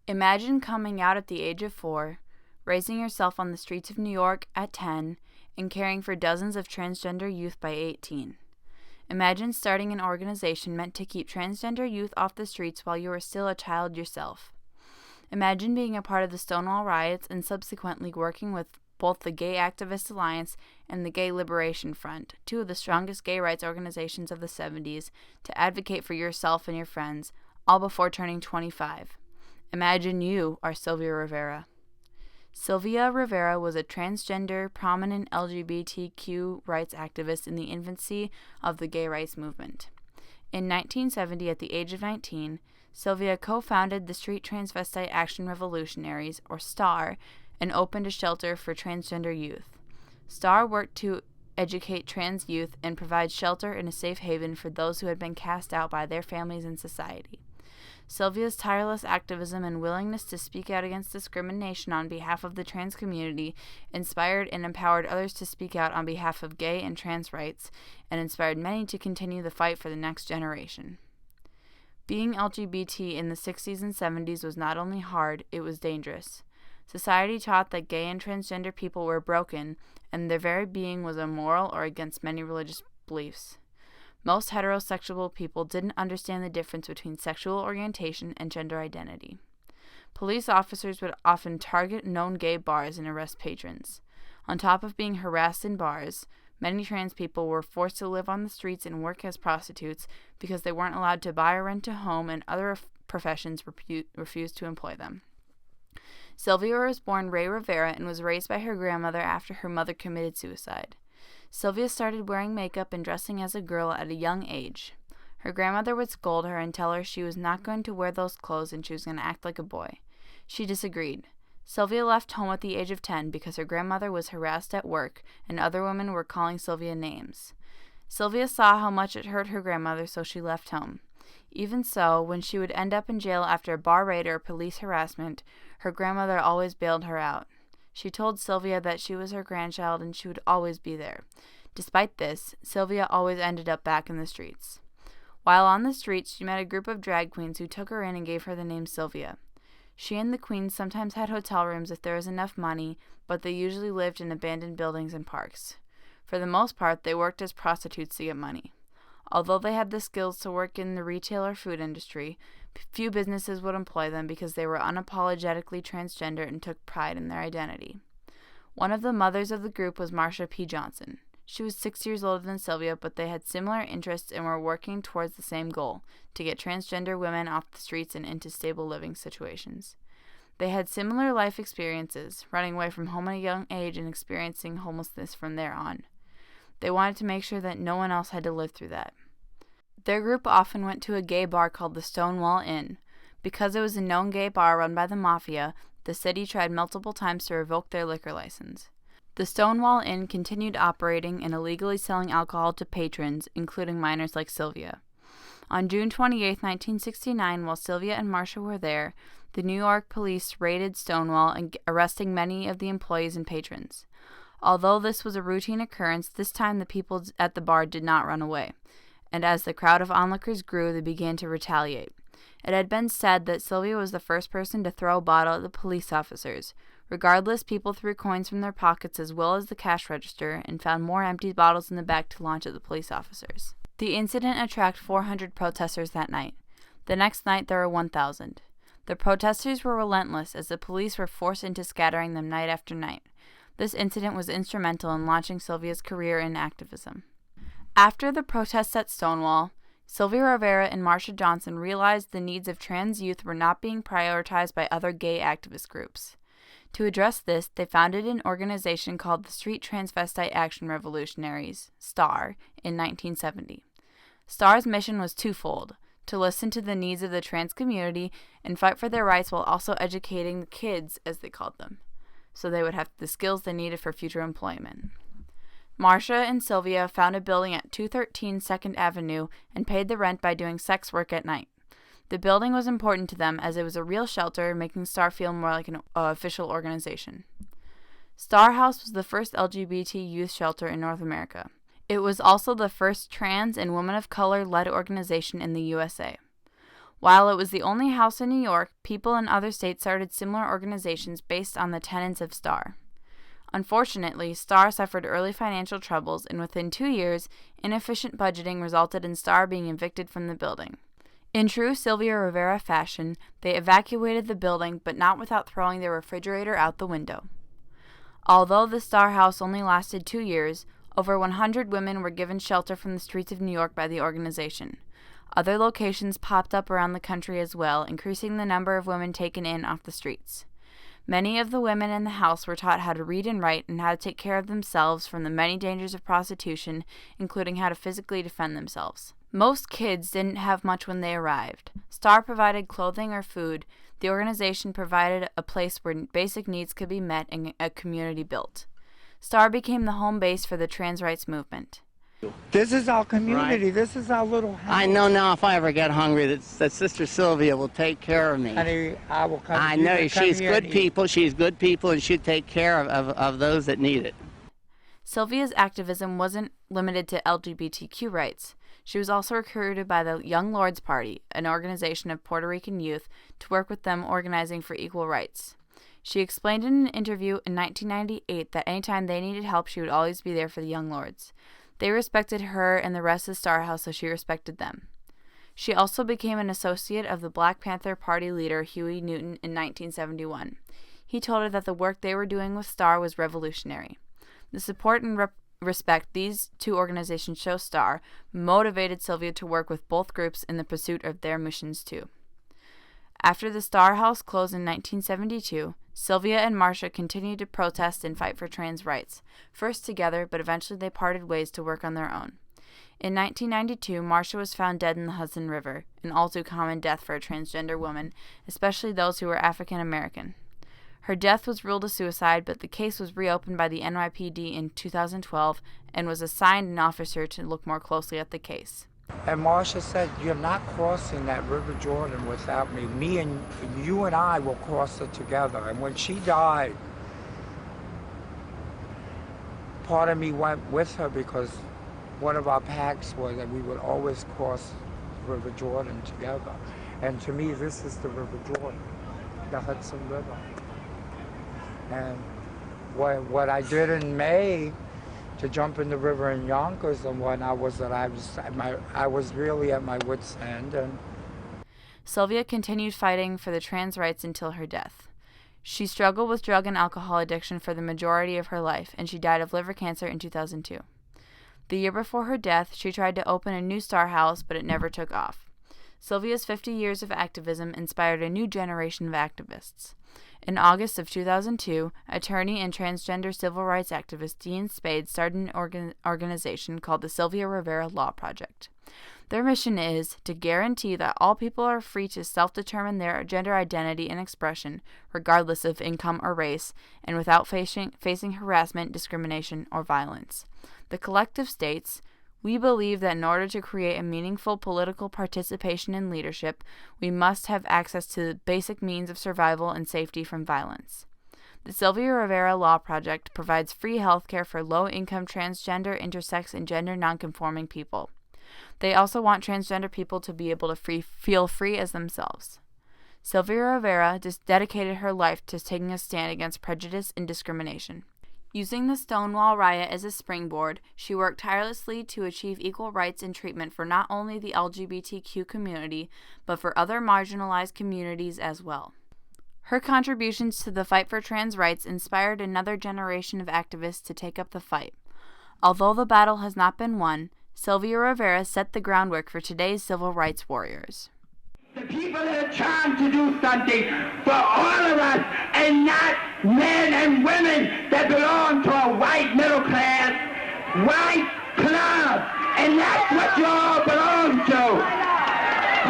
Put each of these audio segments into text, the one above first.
Imagine coming out at the age of 4, raising yourself on the streets of New York at 10, and caring for dozens of transgender youth by 18. Imagine starting an organization meant to keep transgender youth off the streets while you were still a child yourself. Imagine being a part of the Stonewall riots and subsequently working with both the Gay Activist Alliance and the Gay Liberation Front, two of the strongest gay rights organizations of the 70s, to advocate for yourself and your friends, all before turning 25. Imagine you are Sylvia Rivera. Sylvia Rivera was a transgender, prominent LGBTQ rights activist in the infancy of the gay rights movement. In 1970, at the age of 19, Sylvia co-founded the Street Transvestite Action Revolutionaries, or STAR, and opened a shelter for transgender youth. STAR worked to educate trans youth and provide shelter and a safe haven for those who had been cast out by their families and society. Sylvia's tireless activism and willingness to speak out against discrimination on behalf of the trans community inspired and empowered others to speak out on behalf of gay and trans rights, and inspired many to continue the fight for the next generation. Being LGBT in the 60s and 70s was not only hard, it was dangerous. Society taught that gay and transgender people were broken, and their very being was immoral or against many religious beliefs. Most heterosexual people didn't understand the difference between sexual orientation and gender identity. Police officers would often target known gay bars and arrest patrons. On top of being harassed in bars, many trans people were forced to live on the streets and work as prostitutes because they weren't allowed to buy or rent a home, and other professions refused to employ them. Sylvia was born Ray Rivera and was raised by her grandmother after her mother committed suicide. Sylvia started wearing makeup and dressing as a girl at a young age. Her grandmother would scold her and tell her she was not going to wear those clothes and she was going to act like a boy. She disagreed. Sylvia left home at the age of 10 because her grandmother was harassed at work and other women were calling Sylvia names. Sylvia saw how much it hurt her grandmother, so she left home. Even so, when she would end up in jail after a bar raid or police harassment, her grandmother always bailed her out. She told Sylvia that she was her grandchild and she would always be there. Despite this, Sylvia always ended up back in the streets. While on the streets, she met a group of drag queens who took her in and gave her the name Sylvia. She and the queens sometimes had hotel rooms if there was enough money, but they usually lived in abandoned buildings and parks. For the most part, they worked as prostitutes to get money. Although they had the skills to work in the retail or food industry, few businesses would employ them because they were unapologetically transgender and took pride in their identity. One of the mothers of the group was Marsha P. Johnson. She was 6 years older than Sylvia, but they had similar interests and were working towards the same goal, to get transgender women off the streets and into stable living situations. They had similar life experiences, running away from home at a young age and experiencing homelessness from there on. They wanted to make sure that no one else had to live through that. Their group often went to a gay bar called the Stonewall Inn. Because it was a known gay bar run by the mafia, the city tried multiple times to revoke their liquor license. The Stonewall Inn continued operating and illegally selling alcohol to patrons, including minors like Sylvia. On June 28, 1969, while Sylvia and Marsha were there, the New York police raided Stonewall and arresting many of the employees and patrons. Although this was a routine occurrence, this time the people at the bar did not run away, and as the crowd of onlookers grew, they began to retaliate. It had been said that Sylvia was the first person to throw a bottle at the police officers. Regardless, people threw coins from their pockets as well as the cash register and found more empty bottles in the back to launch at the police officers. The incident attracted 400 protesters that night. The next night, there were 1,000. The protesters were relentless as the police were forced into scattering them night after night. This incident was instrumental in launching Sylvia's career in activism. After the protests at Stonewall, Sylvia Rivera and Marsha Johnson realized the needs of trans youth were not being prioritized by other gay activist groups. To address this, they founded an organization called the Street Transvestite Action Revolutionaries, STAR, in 1970. STAR's mission was twofold: to listen to the needs of the trans community and fight for their rights while also educating the kids, as they called them, so they would have the skills they needed for future employment. Marsha and Sylvia found a building at 213 2nd Avenue and paid the rent by doing sex work at night. The building was important to them as it was a real shelter, making STAR feel more like an official organization. STAR House was the first LGBT youth shelter in North America. It was also the first trans and women of color-led organization in the USA. While it was the only house in New York, people in other states started similar organizations based on the tenets of STAR. Unfortunately, STAR suffered early financial troubles, and within 2 years, inefficient budgeting resulted in STAR being evicted from the building. In true Sylvia Rivera fashion, they evacuated the building, but not without throwing their refrigerator out the window. Although the STAR house only lasted 2 years, over 100 women were given shelter from the streets of New York by the organization. Other locations popped up around the country as well, increasing the number of women taken in off the streets. Many of the women in the house were taught how to read and write and how to take care of themselves from the many dangers of prostitution, including how to physically defend themselves. Most kids didn't have much when they arrived. STAR provided clothing or food. The organization provided a place where basic needs could be met and a community built. STAR became the home base for the trans rights movement. This is our community. Right. This is our little house. I know now if I ever get hungry that Sister Sylvia will take care of me. Honey, I will come. I know she's good people. She's good people, and she'd take care of those that need it. Sylvia's activism wasn't limited to LGBTQ rights. She was also recruited by the Young Lords Party, an organization of Puerto Rican youth, to work with them organizing for equal rights. She explained in an interview in 1998 that anytime they needed help, she would always be there for the Young Lords. They respected her and the rest of Star House, so she respected them. She also became an associate of the Black Panther Party leader Huey Newton in 1971. He told her that the work they were doing with Star was revolutionary. The support and respect these two organizations show Star motivated Sylvia to work with both groups in the pursuit of their missions too. After the Star House closed in 1972, Sylvia and Marcia continued to protest and fight for trans rights, first together, but eventually they parted ways to work on their own. In 1992, Marcia was found dead in the Hudson River, an all too common death for a transgender woman, especially those who were African American. Her death was ruled a suicide, but the case was reopened by the NYPD in 2012 and was assigned an officer to look more closely at the case. And Marcia said, "You're not crossing that River Jordan without me. Me and you and I will cross it together." And when she died, part of me went with her because one of our pacts was that we would always cross River Jordan together. And to me, this is the River Jordan, the Hudson River. And what I did in May to jump in the river in Yonkers and whatnot was that I was really at my wit's end. And Sylvia continued fighting for the trans rights until her death. She struggled with drug and alcohol addiction for the majority of her life, and she died of liver cancer in 2002. The year before her death, she tried to open a new Star House, but it never took off. Sylvia's 50 years of activism inspired a new generation of activists. In August of 2002, attorney and transgender civil rights activist Dean Spade started an organization called the Sylvia Rivera Law Project. Their mission is to guarantee that all people are free to self-determine their gender identity and expression, regardless of income or race, and without facing harassment, discrimination, or violence. The collective states, "We believe that in order to create a meaningful political participation and leadership, we must have access to the basic means of survival and safety from violence." The Sylvia Rivera Law Project provides free health care for low-income transgender, intersex, and gender nonconforming people. They also want transgender people to be able to feel free as themselves. Sylvia Rivera dedicated her life to taking a stand against prejudice and discrimination. Using the Stonewall riot as a springboard, she worked tirelessly to achieve equal rights and treatment for not only the LGBTQ community, but for other marginalized communities as well. Her contributions to the fight for trans rights inspired another generation of activists to take up the fight. Although the battle has not been won, Sylvia Rivera set the groundwork for today's civil rights warriors. The people are trying to do something for all of us and not men and women that belong to a white middle class, white club. And that's what you all belong to.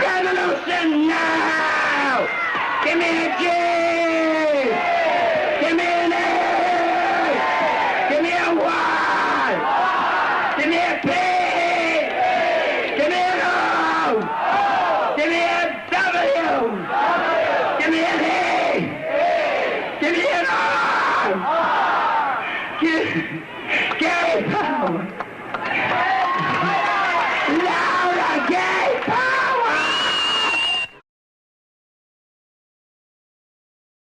Revolution now! Give me a G! Give me an A! Give me a Y! Give me a P! Give me an O! Give me a W! Give me an E! Give me an R! Give me power!